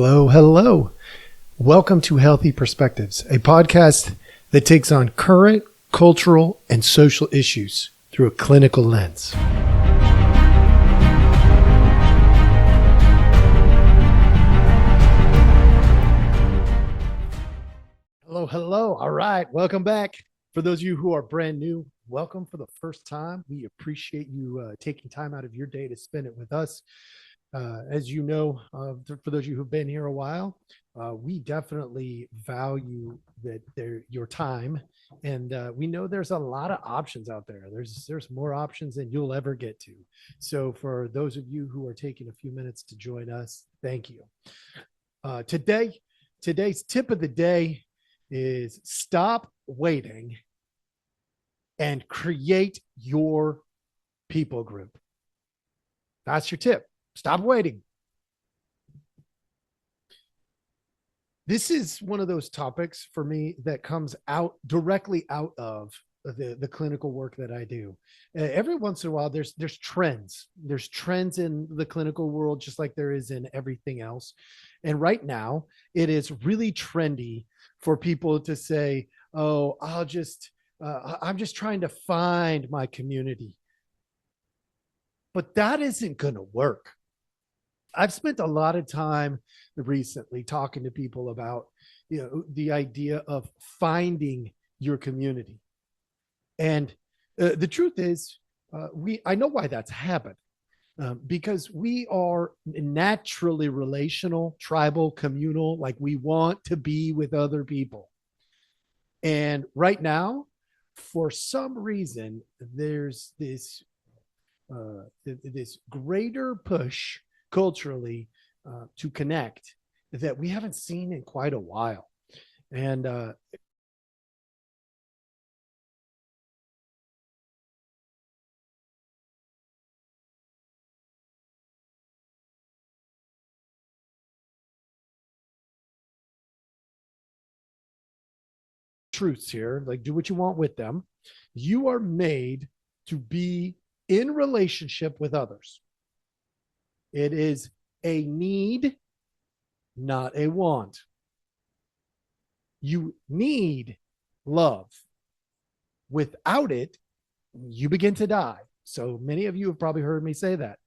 Hello, hello. Welcome to Healthy Perspectives, a podcast that takes on current cultural and social issues through a clinical lens. Hello, hello. All right, welcome back. For those of you who are brand new, welcome for the first time. We appreciate you taking time out of your day to spend it with us. As you know, for those of you who've been here a while, we definitely value your time, and we know there's a lot of options out there. There's more options than you'll ever get to. So for those of you who are taking a few minutes to join us, thank you. Today's tip of the day is stop waiting and create your people group. That's your tip. Stop waiting. This is one of those topics for me that comes directly out of the clinical work that I do. Every once in a while, there's trends. There's trends in the clinical world, just like there is in everything else. And right now, it is really trendy for people to say, "Oh, I'm just trying to find my community." But that isn't going to work. I've spent a lot of time recently talking to people about, the idea of finding your community. And the truth is, I know why that's happened, because we are naturally relational, tribal, communal, like we want to be with other people. And right now, for some reason, there's this greater push culturally to connect that we haven't seen in quite a while. And truths here, like do what you want with them. You are made to be in relationship with others. It is a need, not a want. You need love. Without it, you begin to die. So many of you have probably heard me say that.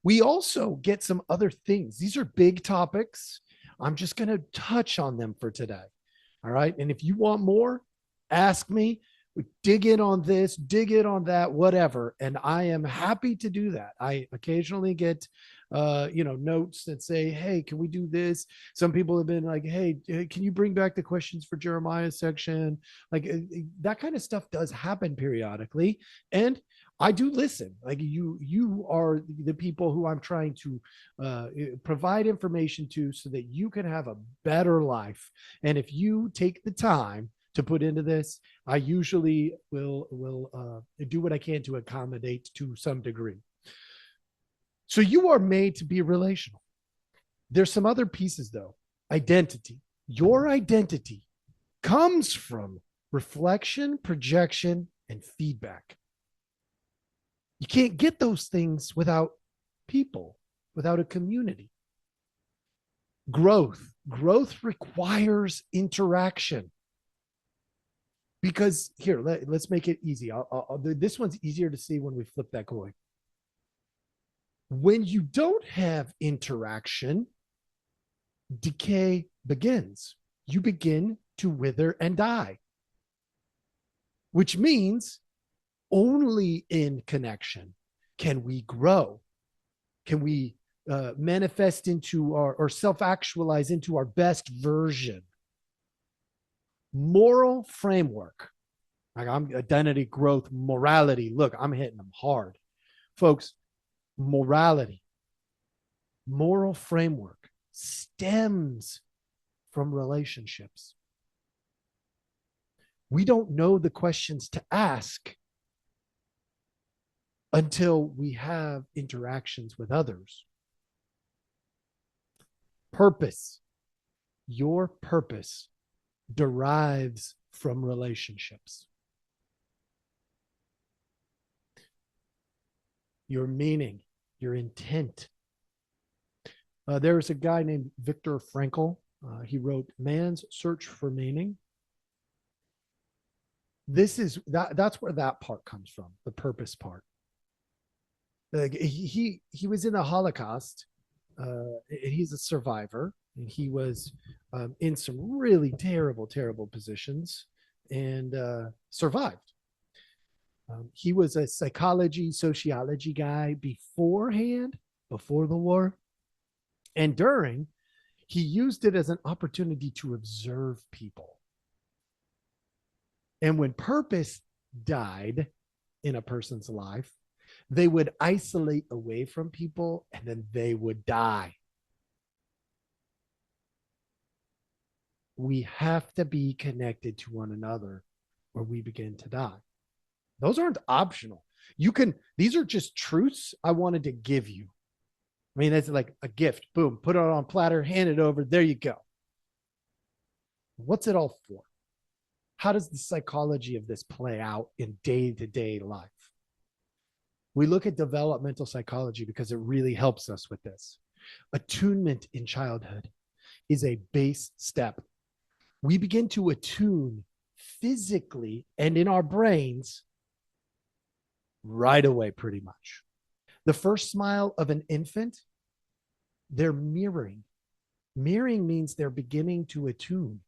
We also get some other things. These are big topics. I'm just going to touch on them for today. All right. And if you want more, ask me. We dig in on this, dig in on that, whatever. And I am happy to do that. I occasionally get, notes that say, "Hey, can we do this?" Some people have been like, "Hey, can you bring back the questions for Jeremiah section?" Like that kind of stuff does happen periodically. And I do listen. Like you are the people who I'm trying to provide information to so that you can have a better life. And if you take the time to put into this, I usually will do what I can to accommodate to some degree. So you are made to be relational. There's some other pieces though. Identity. Your identity comes from reflection, projection, and feedback. You can't get those things without people, without a community. Growth requires interaction. Because here, let's make it easy. This one's easier to see when we flip that coin. When you don't have interaction, decay begins. You begin to wither and die, which means only in connection can we grow. Can we manifest into or self-actualize into our best version? Moral framework. Like I'm identity, growth, morality. Look, I'm hitting them hard. Folks, morality, moral framework stems from relationships. We don't know the questions to ask until we have interactions with others. Purpose. Your purpose derives from relationships. Your meaning, your intent There was a guy named Viktor Frankl. He wrote Man's Search for Meaning. That's where that part comes from, the purpose part. He was in the Holocaust. He's a survivor, and he was in some really terrible positions, and survived. He was a sociology guy beforehand, before the war, and during. He used it as an opportunity to observe people. And when purpose died in a person's life, they would isolate away from people and then they would die. We have to be connected to one another or we begin to die. Those aren't optional. These are just truths I wanted to give you. I mean, it's like a gift. Boom, put it on a platter, hand it over. There you go. What's it all for? How does the psychology of this play out in day-to-day life? We look at developmental psychology because it really helps us with this. Attunement in childhood is a base step. We begin to attune physically and in our brains right away, pretty much. The first smile of an infant, they're mirroring. Mirroring means they're beginning to attune.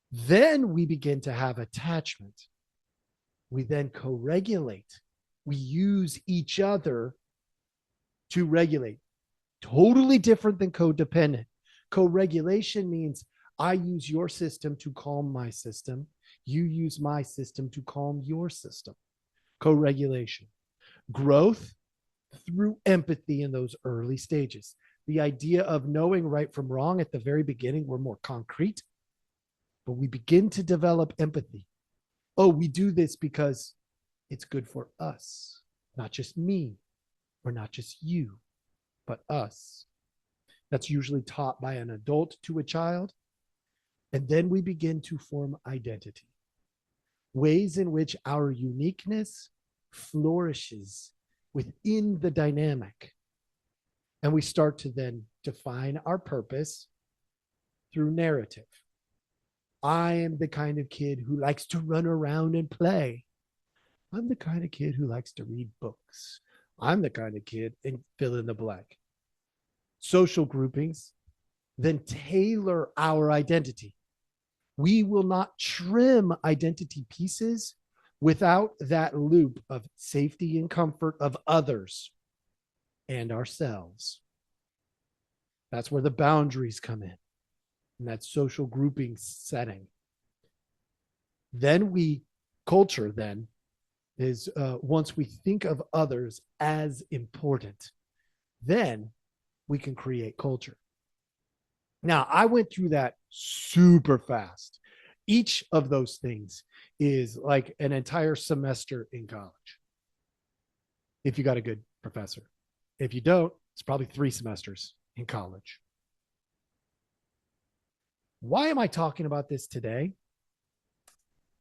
Then we begin to have attachment. We then co-regulate. We use each other to regulate. Totally different than codependent. Co-regulation means I use your system to calm my system. You use my system to calm your system. Co-regulation. Growth through empathy in those early stages. The idea of knowing right from wrong at the very beginning, we're more concrete, but we begin to develop empathy. Oh, we do this because it's good for us, not just me, or not just you, but us. That's usually taught by an adult to a child. And then we begin to form identity, ways in which our uniqueness flourishes within the dynamic. And we start to then define our purpose through narrative. I am the kind of kid who likes to run around and play. I'm the kind of kid who likes to read books. I'm the kind of kid, and fill in the blank. Social groupings then tailor our identity. We will not trim identity pieces without that loop of safety and comfort of others and ourselves. That's where the boundaries come in, in that social grouping setting. Then culture then is once we think of others as important, then we can create culture. Now, I went through that super fast. Each of those things is like an entire semester in college, if you got a good professor. If you don't, it's probably 3 semesters in college. Why am I talking about this today?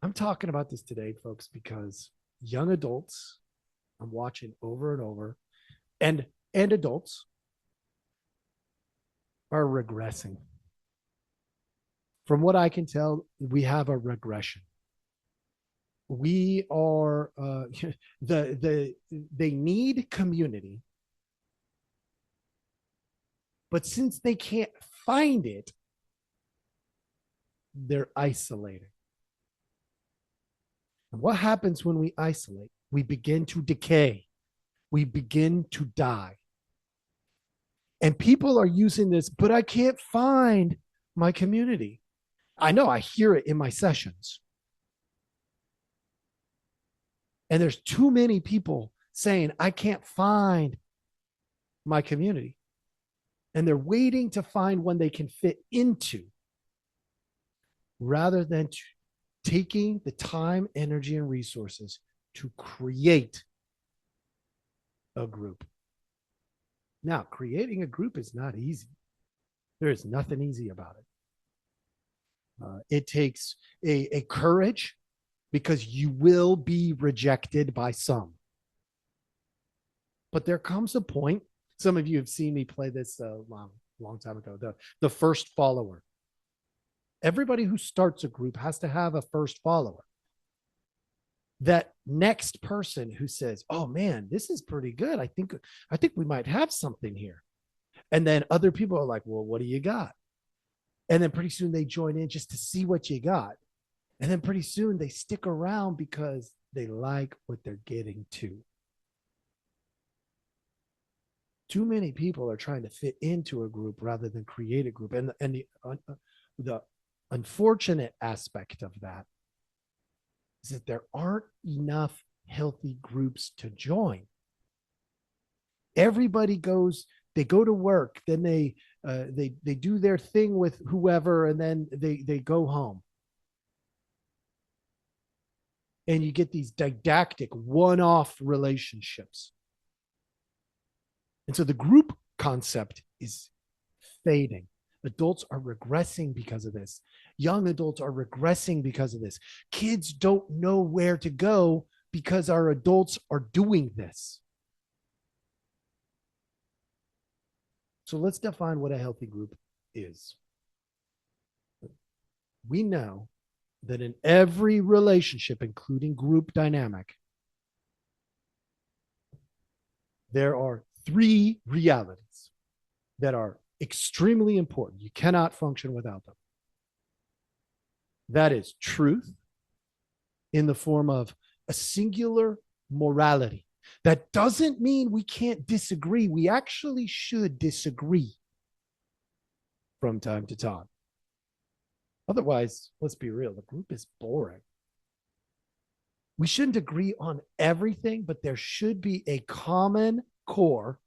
I'm talking about this today, folks, because young adults, I'm watching over and over, and adults are regressing. From what I can tell, we have a regression. We are they need community, but since they can't find it, they're isolating. And what happens when we isolate? We begin to decay. We begin to die. And people are using this, but I can't find my community. I know, I hear it in my sessions. And there's too many people saying, I can't find my community. And they're waiting to find one they can fit into, rather than taking the time, energy, and resources to create a group. Now, creating a group is not easy. There is nothing easy about it. It takes a courage, because you will be rejected by some. But there comes a point, Some of you have seen me play this a long time ago. The first follower. Everybody who starts a group has to have a first follower. That next person who says, "Oh man, this is pretty good. I think we might have something here." And then other people are like, "Well, what do you got?" And then pretty soon they join in just to see what you got. And then pretty soon they stick around because they like what they're getting to. Too many people are trying to fit into a group rather than create a group. And the unfortunate aspect of that is that there aren't enough healthy groups to join. Everybody goes, they go to work, then they do their thing with whoever, and then they go home. And you get these didactic one-off relationships. And so the group concept is fading. Adults are regressing because of this. Young adults are regressing because of this. Kids don't know where to go because our adults are doing this. So let's define what a healthy group is. We know that in every relationship, including group dynamic, there are three realities that are extremely important. You cannot function without them. That is truth in the form of a singular morality. That doesn't mean we can't disagree. We actually should disagree from time to time. Otherwise, let's be real, the group is boring. We shouldn't agree on everything, but there should be a common core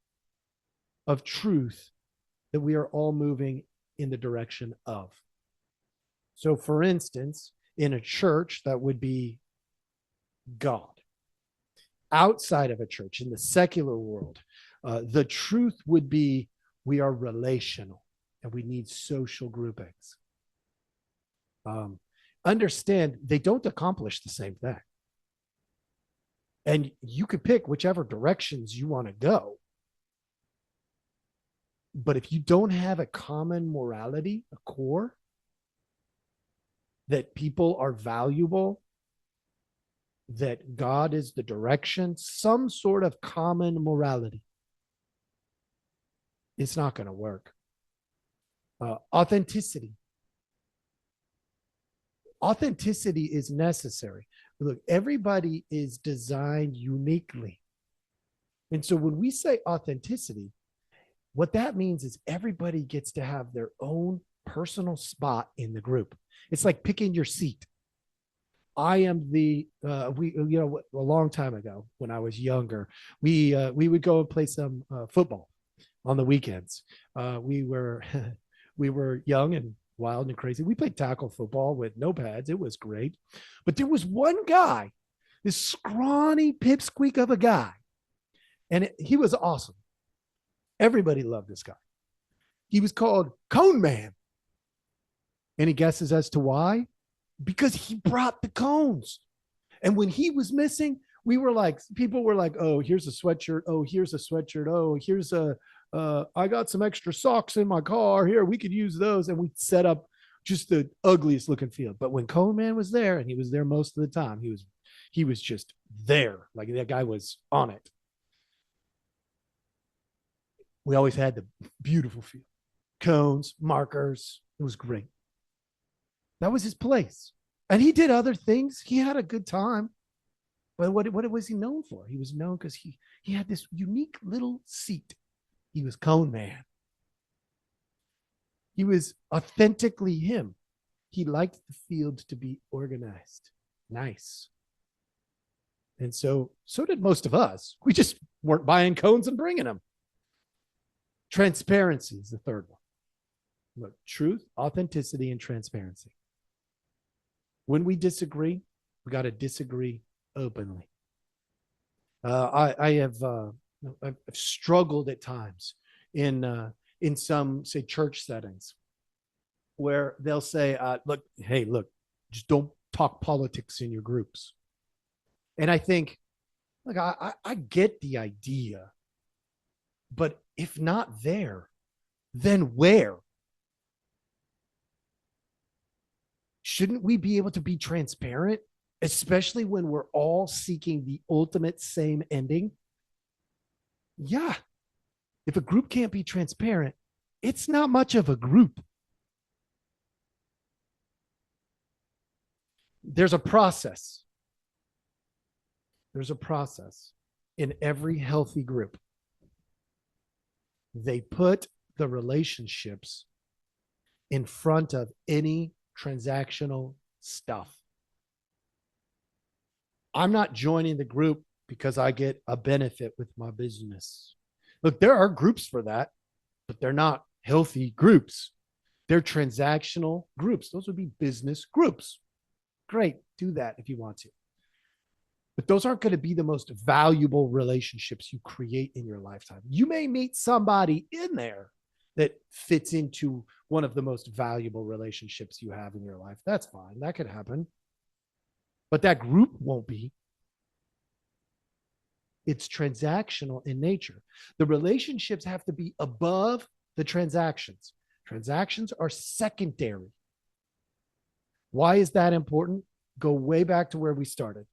of truth that we are all moving in the direction of. So, for instance, in a church, that would be God. Outside of a church, in the secular world, the truth would be we are relational and we need social groupings. Understand they don't accomplish the same thing. And you could pick whichever directions you want to go. But if you don't have a common morality, a core, that people are valuable, that God is the direction, some sort of common morality, it's not going to work. Authenticity. Authenticity is necessary. Look, everybody is designed uniquely. And so when we say authenticity, what that means is everybody gets to have their own personal spot in the group. It's like picking your seat. I am a long time ago when I was younger, we would go and play some football on the weekends. We were young and wild and crazy. We played tackle football with no pads. It was great. But there was one guy, this scrawny pipsqueak of a guy, and he was awesome. Everybody loved this guy. He was called Cone Man. Any guesses as to why? Because he brought the cones. And when he was missing, people were like, "Oh, here's a sweatshirt. Oh, here's a sweatshirt. Oh, here's I got some extra socks in my car. Here, we could use those." And we set up just the ugliest looking field. But when Cone Man was there, and he was there most of the time, he was just there. Like that guy was on it. We always had the beautiful field. Cones, markers. It was great. That was his place. And he did other things. He had a good time. But what was he known for? He was known because he had this unique little seat. He was Cone Man. He was authentically him. He liked the field to be organized, nice. And so did most of us. We just weren't buying cones and bringing them. Transparency is the third one. Look, truth, authenticity, and transparency. When we disagree, we got to disagree openly. I've struggled at times in some, say, church settings where they'll say, look, just don't talk politics in your groups. And I think, look, I get the idea, But if not there, then where? Shouldn't we be able to be transparent, especially when we're all seeking the ultimate same ending? Yeah. If a group can't be transparent, it's not much of a group. There's a process. There's a process in every healthy group. They put the relationships in front of any transactional stuff. I'm not joining the group because I get a benefit with my business. Look, there are groups for that, but they're not healthy groups. They're transactional groups. Those would be business groups. Great, do that if you want to. But those aren't going to be the most valuable relationships you create in your lifetime. You may meet somebody in there that fits into one of the most valuable relationships you have in your life. That's fine. That could happen. But that group won't be. It's transactional in nature. The relationships have to be above the transactions. Transactions are secondary. Why is that important? Go way back to where we started.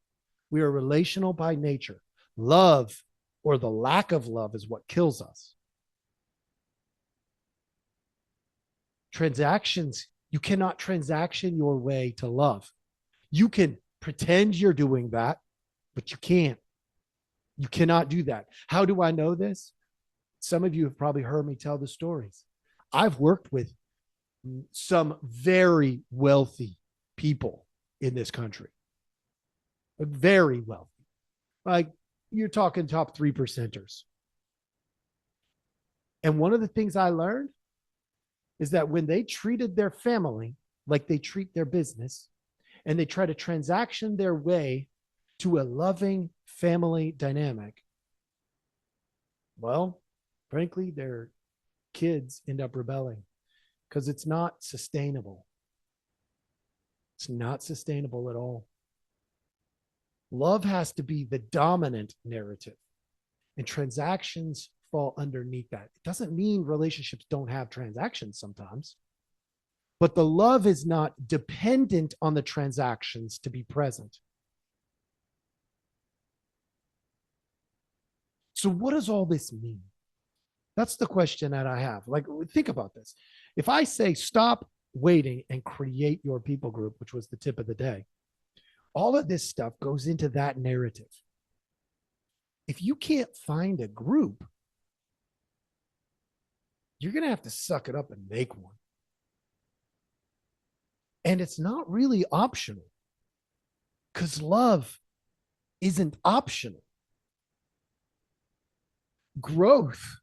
We are relational by nature. Love, or the lack of love, is what kills us. Transactions, you cannot transaction your way to love. You can pretend you're doing that, but you can't. You cannot do that. How do I know this? Some of you have probably heard me tell the stories. I've worked with some very wealthy people in this country. Very wealthy. Like, you're talking top 3%ers. And one of the things I learned is that when they treated their family like they treat their business, and they try to transaction their way to a loving family dynamic, well, frankly, their kids end up rebelling because it's not sustainable. It's not sustainable at all. Love has to be the dominant narrative, and transactions fall underneath that. It doesn't mean relationships don't have transactions sometimes, but the love is not dependent on the transactions to be present. So what does all this mean? That's the question that I have. Like, think about this. If I say stop waiting and create your people group, which was the tip of the day, all of this stuff goes into that narrative. If you can't find a group, you're going to have to suck it up and make one. And it's not really optional, because love isn't optional. Growth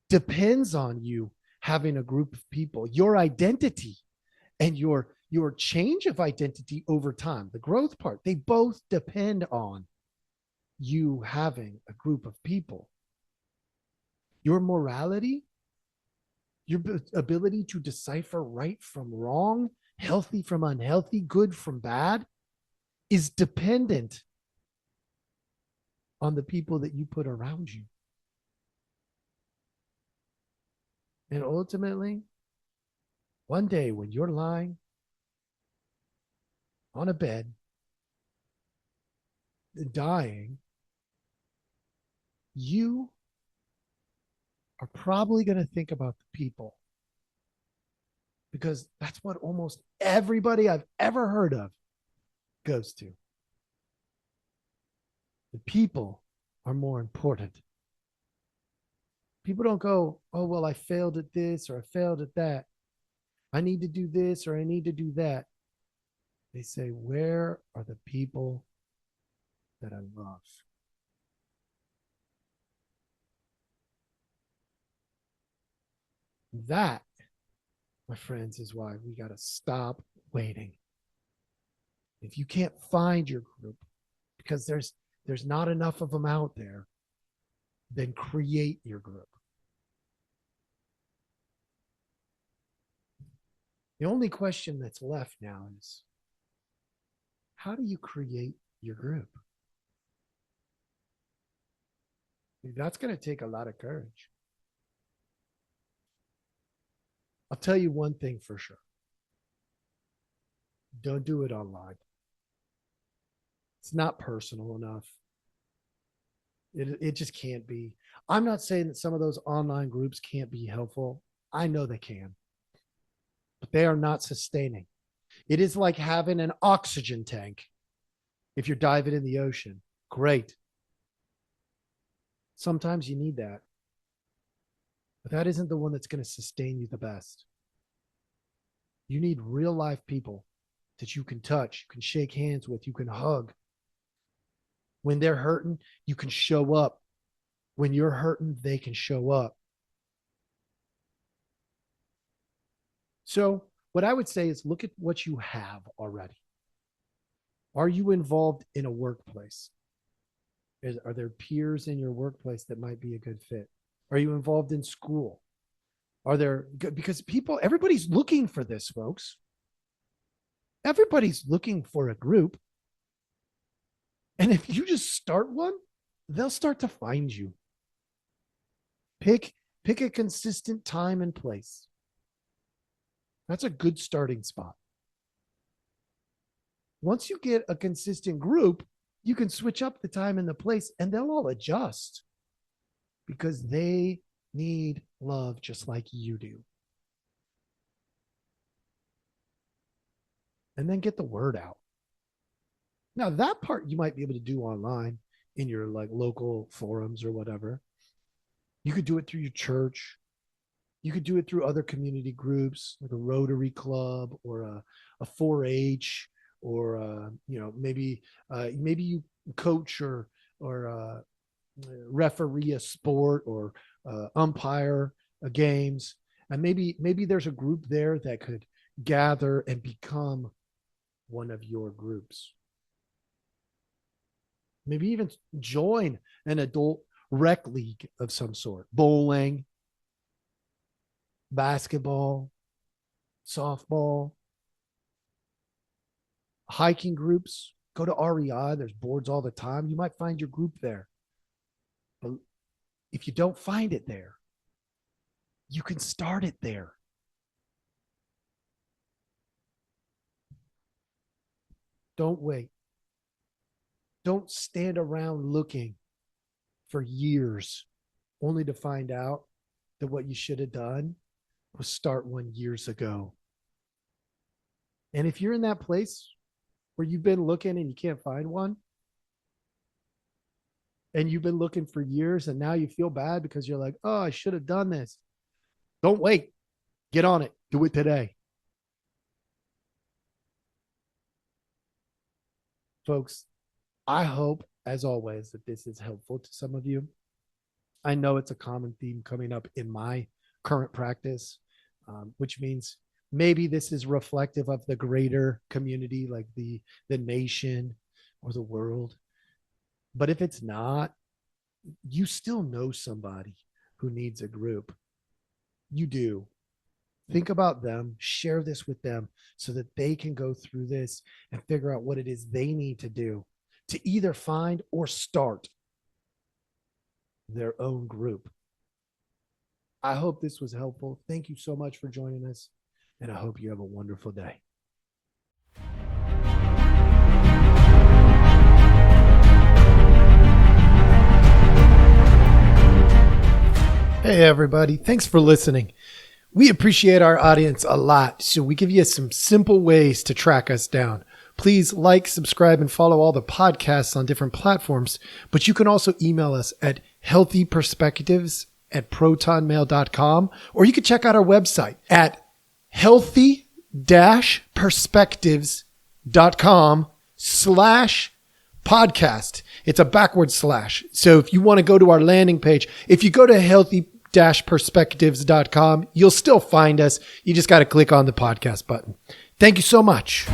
depends on you having a group of people. Your identity and your change of identity over time, the growth part, they both depend on you having a group of people. Your morality, your ability to decipher right from wrong, healthy from unhealthy, good from bad, is dependent on the people that you put around you. And ultimately, one day when you're lying on a bed, dying, you are probably going to think about the people, because that's what almost everybody I've ever heard of goes to. The people are more important. People don't go, oh, well, I failed at this or I failed at that. I need to do this or I need to do that. They say, where are the people that I love? That, my friends, is why we got to stop waiting. If you can't find your group because there's not enough of them out there, then create your group. The only question that's left now is, how do you create your group? That's going to take a lot of courage. I'll tell you one thing for sure. Don't do it online. It's not personal enough. It just can't be. I'm not saying that some of those online groups can't be helpful. I know they can, but they are not sustaining. It is like having an oxygen tank if you're diving in the ocean. Great. Sometimes you need that, but that isn't the one that's going to sustain you the best. You need real life people that you can touch, you can shake hands with, you can hug. When they're hurting, you can show up. When you're hurting, they can show up. So what I would say is look at what you have already. Are you involved in a workplace? Are there peers in your workplace that might be a good fit? Are you involved in school? Are there, because everybody's looking for this, folks. Everybody's looking for a group. And if you just start one, they'll start to find you. Pick a consistent time and place. That's a good starting spot. Once you get a consistent group, you can switch up the time and the place, and they'll all adjust because they need love just like you do. And then get the word out. Now, that part you might be able to do online in your like local forums or whatever. You could do it through your church. You could do it through other community groups like a Rotary Club or a 4-H or maybe you coach or referee a sport or umpire games, and maybe there's a group there that could gather and become one of your groups. Maybe even join an adult rec league of some sort, bowling, basketball, softball, hiking groups. Go to REI. There's boards all the time. You might find your group there. But if you don't find it there, you can start it there. Don't wait. Don't stand around looking for years only to find out that what you should have done was start one years ago. And if you're in that place where you've been looking and you can't find one, and you've been looking for years and now you feel bad because you're like, oh, I should have done this. Don't wait. Get on it. Do it today. Folks, I hope, as always, that this is helpful to some of you. I know it's a common theme coming up in my current practice, which means maybe this is reflective of the greater community, like the nation or the world. But if it's not, you still know somebody who needs a group. You do. Think about them, share this with them so that they can go through this and figure out what it is they need to do to either find or start their own group. I hope this was helpful. Thank you so much for joining us, and I hope you have a wonderful day. Hey, everybody. Thanks for listening. We appreciate our audience a lot, so we give you some simple ways to track us down. Please like, subscribe, and follow all the podcasts on different platforms, but you can also email us at healthyperspectives@protonmail.com, or you can check out our website at healthy-perspectives.com/podcast. It's a backward slash. So if you want to go to our landing page, if you go to healthy-perspectives.com, you'll still find us. You just got to click on the podcast button. Thank you so much.